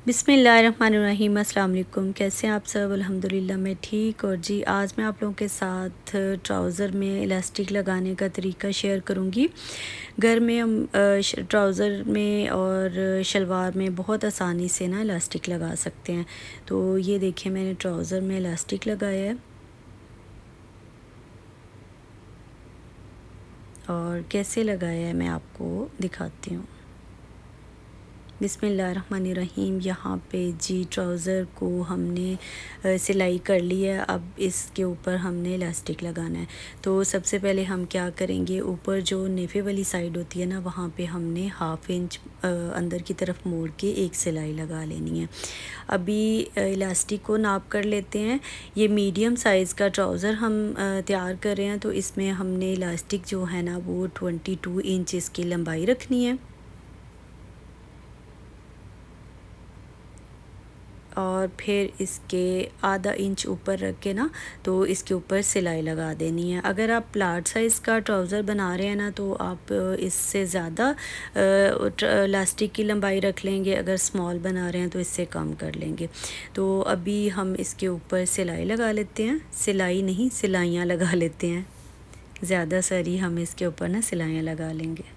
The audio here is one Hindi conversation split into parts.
बिस्मिल्लाहिर्रहमानिर्रहीम। अस्सलाम वालेकुम। कैसे हैं आप सब? अल्हम्दुलिल्लाह मैं ठीक। और जी आज मैं आप लोगों के साथ ट्राउज़र में इलास्टिक लगाने का तरीका शेयर करूंगी। घर में हम ट्राउज़र में और शलवार में बहुत आसानी से ना इलास्टिक लगा सकते हैं। तो ये देखिए मैंने ट्राउज़र में इलास्टिक लगाया है और कैसे लगाया है मैं आपको दिखाती हूँ। बिस्मिल्लाहिर्रहमानिर्रहीम। यहाँ पे जी ट्राउज़र को हमने सिलाई कर ली है। अब इसके ऊपर हमने इलास्टिक लगाना है। तो सबसे पहले हम क्या करेंगे, ऊपर जो नेफ़े वाली साइड होती है ना, वहाँ पे हमने हाफ़ इंच अंदर की तरफ मोड़ के एक सिलाई लगा लेनी है। अभी इलास्टिक को नाप कर लेते हैं। ये मीडियम साइज़ का ट्राउज़र हम तैयार कर रहे हैं, तो इसमें हमने इलास्टिक जो है ना वो 22 इंच इसकी लंबाई रखनी है और फिर इसके आधा इंच ऊपर रख के ना तो इसके ऊपर सिलाई लगा देनी है। अगर आप लार्ज साइज़ का ट्राउज़र बना रहे हैं ना तो आप इससे ज़्यादा इलास्टिक की लंबाई रख लेंगे। अगर स्मॉल बना रहे हैं तो इससे कम कर लेंगे। तो अभी हम इसके ऊपर सिलाई लगा लेते हैं। सिलाई नहीं, सिलाइयाँ लगा लेते हैं। ज़्यादा सारी हम इसके ऊपर ना सिलाइयाँ लगा लेंगे।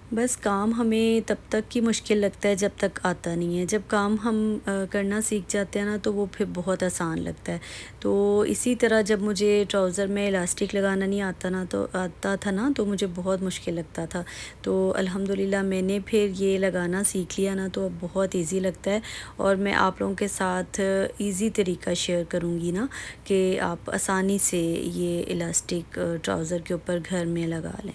बस काम हमें तब तक की मुश्किल लगता है जब तक आता नहीं है। जब काम हम करना सीख जाते हैं ना तो वो फिर बहुत आसान लगता है। तो इसी तरह जब मुझे ट्राउज़र में इलास्टिक लगाना नहीं आता था ना तो मुझे बहुत मुश्किल लगता था। तो अल्हम्दुलिल्लाह मैंने फिर ये लगाना सीख लिया ना तो अब बहुत ईज़ी लगता है। और मैं आप लोगों के साथ ईज़ी तरीका शेयर करूँगी ना कि आप आसानी से ये इलास्टिक ट्राउज़र के ऊपर घर में लगा लें।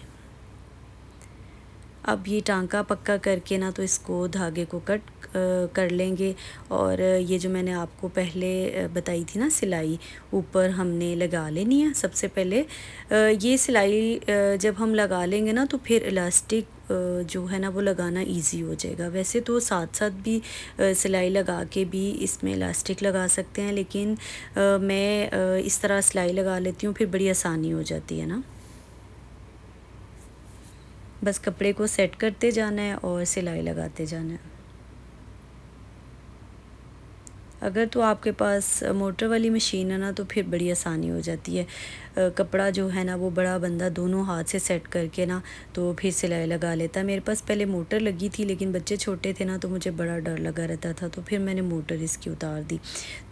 अब ये टांका पक्का करके ना तो इसको धागे को कट कर लेंगे। और ये जो मैंने आपको पहले बताई थी ना सिलाई, ऊपर हमने लगा लेनी है। सबसे पहले ये सिलाई जब हम लगा लेंगे ना तो फिर इलास्टिक जो है ना वो लगाना इजी हो जाएगा। वैसे तो साथ साथ भी सिलाई लगा के भी इसमें इलास्टिक लगा सकते हैं, लेकिन मैं इस तरह सिलाई लगा लेती हूँ, फिर बड़ी आसानी हो जाती है ना। बस कपड़े को सेट करते जाना है और सिलाई लगाते जाना है। अगर तो आपके पास मोटर वाली मशीन है ना तो फिर बड़ी आसानी हो जाती है। कपड़ा जो है ना वो बड़ा बंदा दोनों हाथ से सेट करके ना तो फिर सिलाई लगा लेता है। मेरे पास पहले मोटर लगी थी, लेकिन बच्चे छोटे थे ना तो मुझे बड़ा डर लगा रहता था, तो फिर मैंने मोटर इसकी उतार दी।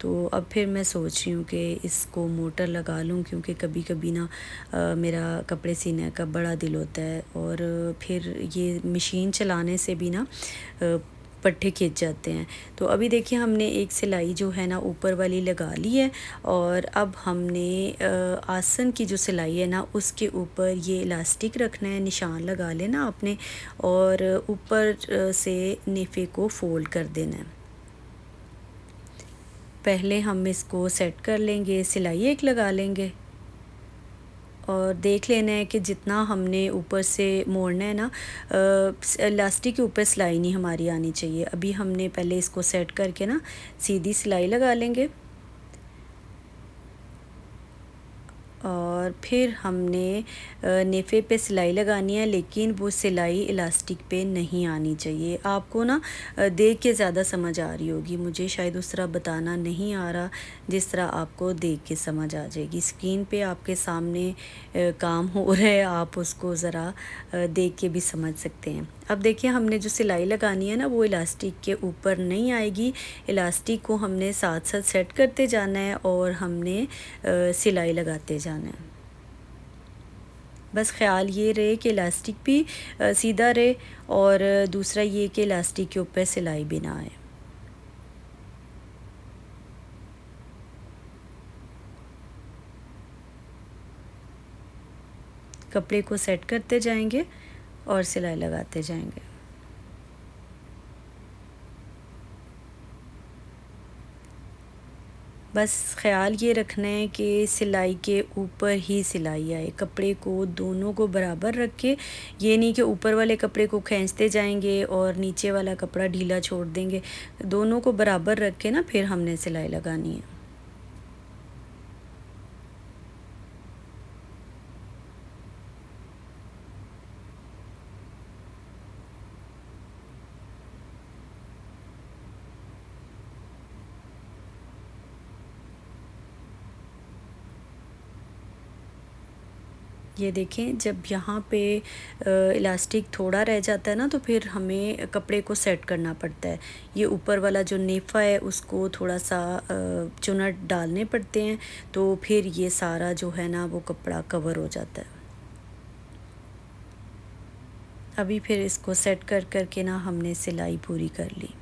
तो अब फिर मैं सोच रही हूँ कि इसको मोटर लगा लूँ, क्योंकि कभी कभी ना मेरा कपड़े सीने का बड़ा दिल होता है और फिर ये मशीन चलाने से भी ना पट्टे खिंच जाते हैं। तो अभी देखिए हमने एक सिलाई जो है ना ऊपर वाली लगा ली है और अब हमने आसन की जो सिलाई है ना उसके ऊपर ये इलास्टिक रखना है, निशान लगा लेना आपने और ऊपर से नेफे को फोल्ड कर देना है। पहले हम इसको सेट कर लेंगे, सिलाई एक लगा लेंगे और देख लेना है कि जितना हमने ऊपर से मोड़ना है ना, इलास्टिक के ऊपर सिलाई नहीं हमारी आनी चाहिए। अभी हमने पहले इसको सेट करके ना सीधी सिलाई लगा लेंगे और फिर हमने नेफ़े पे सिलाई लगानी है, लेकिन वो सिलाई इलास्टिक पे नहीं आनी चाहिए। आपको ना देख के ज़्यादा समझ आ रही होगी, मुझे शायद उस तरह बताना नहीं आ रहा जिस तरह आपको देख के समझ आ जाएगी। स्क्रीन पे आपके सामने काम हो रहा है, आप उसको ज़रा देख के भी समझ सकते हैं। अब देखिए हमने जो सिलाई लगानी है ना वो इलास्टिक के ऊपर नहीं आएगी। इलास्टिक को हमने साथ साथ सेट करते जाना है और हमने सिलाई लगाते जाना है। बस ख़्याल ये रहे कि इलास्टिक भी सीधा रहे और दूसरा ये कि इलास्टिक के ऊपर सिलाई भी ना आए। कपड़े को सेट करते जाएंगे और सिलाई लगाते जाएंगे। बस ख़्याल ये रखना है कि सिलाई के ऊपर ही सिलाई आए। कपड़े को दोनों को बराबर रख के, ये नहीं कि ऊपर वाले कपड़े को खींचते जाएंगे और नीचे वाला कपड़ा ढीला छोड़ देंगे। दोनों को बराबर रख के ना फिर हमने सिलाई लगानी है। ये देखें, जब यहाँ पे इलास्टिक थोड़ा रह जाता है ना, तो फिर हमें कपड़े को सेट करना पड़ता है। ये ऊपर वाला जो नेफा है उसको थोड़ा सा चुनट डालने पड़ते हैं, तो फिर ये सारा जो है ना वो कपड़ा कवर हो जाता है। अभी फिर इसको सेट कर कर के ना हमने सिलाई पूरी कर ली।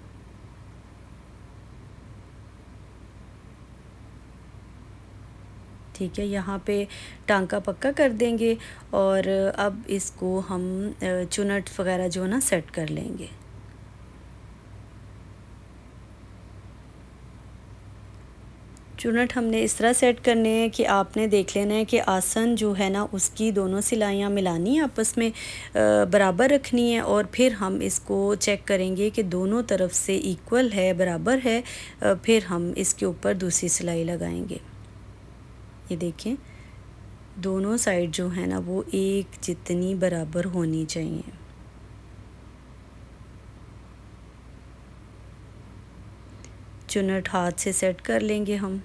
ठीक है, यहाँ पे टांका पक्का कर देंगे और अब इसको हम चुनट वगैरह जो है ना सेट कर लेंगे। चुनट हमने इस तरह सेट करने हैं कि आपने देख लेना है कि आसन जो है ना उसकी दोनों सिलाइयाँ मिलानी है, आपस में बराबर रखनी है, और फिर हम इसको चेक करेंगे कि दोनों तरफ से इक्वल है, बराबर है। फिर हम इसके ऊपर दूसरी सिलाई लगाएंगे। ये देखें, दोनों साइड जो है ना वो एक जितनी बराबर होनी चाहिए। चुनट हाथ से सेट कर लेंगे हम।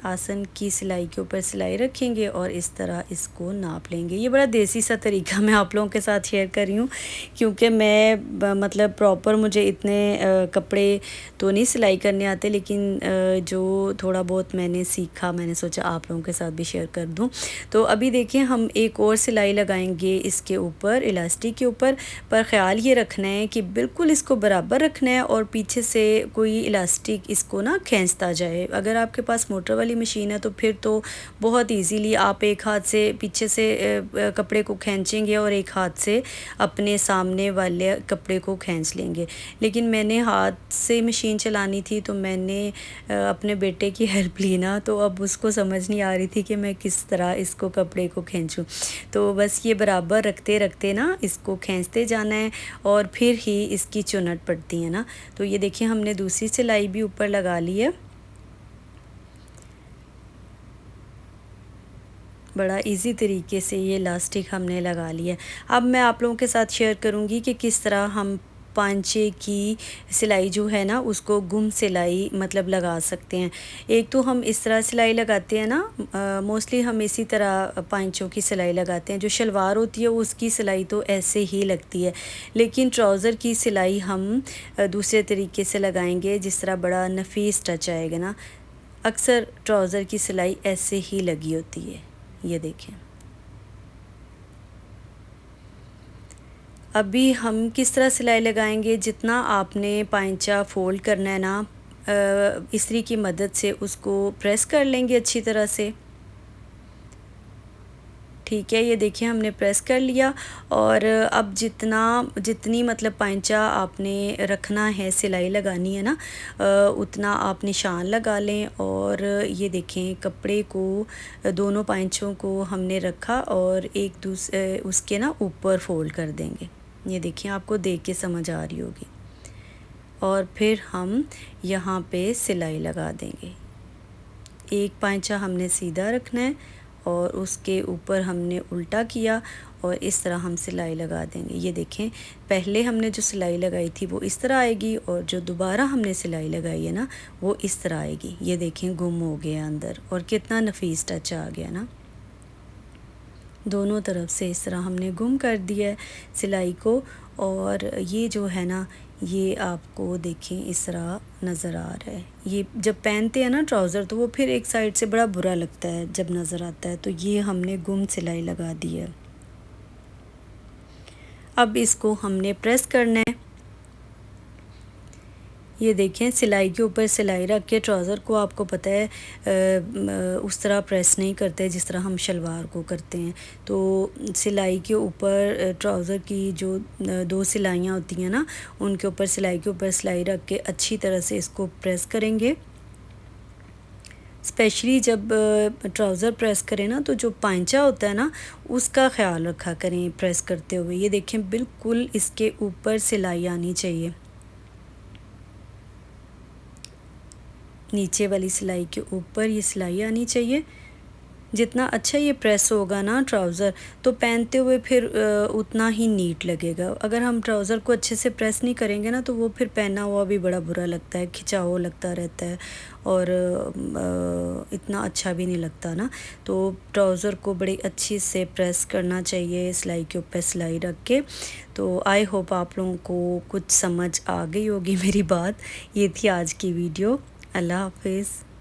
आसन की सिलाई के ऊपर सिलाई रखेंगे और इस तरह इसको नाप लेंगे। ये बड़ा देसी सा तरीका मैं आप लोगों के साथ शेयर कर रही हूँ, क्योंकि मैं मतलब प्रॉपर मुझे इतने कपड़े तो नहीं सिलाई करने आते, लेकिन जो थोड़ा बहुत मैंने सीखा मैंने सोचा आप लोगों के साथ भी शेयर कर दूँ। तो अभी देखिए, हम एक और सिलाई लगाएंगे इसके ऊपर, इलास्टिक के ऊपर, पर ख़्याल ये रखना है कि बिल्कुल इसको बराबर रखना है और पीछे से कोई इलास्टिक इसको ना खींचता जाए। अगर आपके पास मोटर वाली मशीन है तो फिर तो बहुत इजीली आप एक हाथ से पीछे से कपड़े को खींचेंगे और एक हाथ से अपने सामने वाले कपड़े को खींच लेंगे। लेकिन मैंने हाथ से मशीन चलानी थी तो मैंने अपने बेटे की हेल्प ली ना, तो अब उसको समझ नहीं आ रही थी कि मैं किस तरह इसको कपड़े को खींचूं। तो बस ये बराबर रखते रखते ना इसको खींचते जाना है और फिर ही इसकी चुनट पड़ती है ना। तो ये देखिए, हमने दूसरी सिलाई भी ऊपर लगा ली है। बड़ा इजी तरीके से ये इलास्टिक हमने लगा लिया। अब मैं आप लोगों के साथ शेयर करूँगी कि किस तरह हम पांचे की सिलाई जो है ना उसको गुम सिलाई मतलब लगा सकते हैं। एक तो हम इस तरह सिलाई लगाते हैं ना, मोस्टली हम इसी तरह पांचों की सिलाई लगाते हैं। जो शलवार होती है उसकी सिलाई तो ऐसे ही लगती है, लेकिन ट्राउज़र की सिलाई हम दूसरे तरीके से लगाएंगे, जिस तरह बड़ा नफीस टच आएगा ना। अक्सर ट्राउज़र की सिलाई ऐसे ही लगी होती है। ये देखें, अभी हम किस तरह सिलाई लगाएंगे, जितना आपने पांचा फ़ोल्ड करना है ना, इस्त्री की मदद से उसको प्रेस कर लेंगे अच्छी तरह से। ठीक है, ये देखिए हमने प्रेस कर लिया और अब जितनी मतलब पांचा आपने रखना है, सिलाई लगानी है ना, उतना आप निशान लगा लें। और ये देखें, कपड़े को दोनों पांचों को हमने रखा और एक दूसरे उसके ना ऊपर फोल्ड कर देंगे। ये देखिए, आपको देख के समझ आ रही होगी। और फिर हम यहाँ पे सिलाई लगा देंगे। एक पांचा हमने सीधा रखना है और उसके ऊपर हमने उल्टा किया और इस तरह हम सिलाई लगा देंगे। ये देखें, पहले हमने जो सिलाई लगाई थी वो इस तरह आएगी और जो दोबारा हमने सिलाई लगाई है ना वो इस तरह आएगी। ये देखें, गुम हो गया अंदर और कितना नफीस टच आ गया ना। दोनों तरफ से इस तरह हमने गुम कर दिया है सिलाई को। और ये जो है ना, ये आपको देखें इस तरह नज़र आ रहा है। ये जब पहनते हैं ना ट्राउज़र तो वो फिर एक साइड से बड़ा बुरा लगता है जब नज़र आता है। तो ये हमने गुम सिलाई लगा दी है। अब इसको हमने प्रेस करना है। ये देखें, सिलाई के ऊपर सिलाई रख के ट्राउज़र को आपको पता है उस तरह प्रेस नहीं करते जिस तरह हम शलवार को करते हैं। तो सिलाई के ऊपर ट्राउज़र की जो दो सिलाइयाँ होती हैं ना, उनके ऊपर सिलाई के ऊपर सिलाई रख के अच्छी तरह से इसको प्रेस करेंगे। स्पेशली जब ट्राउज़र प्रेस करें ना तो जो पांचा होता है ना उसका ख़्याल रखा करें प्रेस करते हुए। ये देखें, बिल्कुल इसके ऊपर सिलाई आनी चाहिए, नीचे वाली सिलाई के ऊपर ये सिलाई आनी चाहिए। जितना अच्छा ये प्रेस होगा ना ट्राउज़र, तो पहनते हुए फिर उतना ही नीट लगेगा। अगर हम ट्राउज़र को अच्छे से प्रेस नहीं करेंगे ना, तो वो फिर पहना हुआ भी बड़ा बुरा लगता है, खिंचा हुआ लगता रहता है और इतना अच्छा भी नहीं लगता ना। तो ट्राउज़र को बड़ी अच्छी से प्रेस करना चाहिए सिलाई के ऊपर सिलाई रख के। तो आई होप आप लोगों को कुछ समझ आ गई होगी मेरी बात। ये थी आज की वीडियो। अल्लाह हाफ़िज़।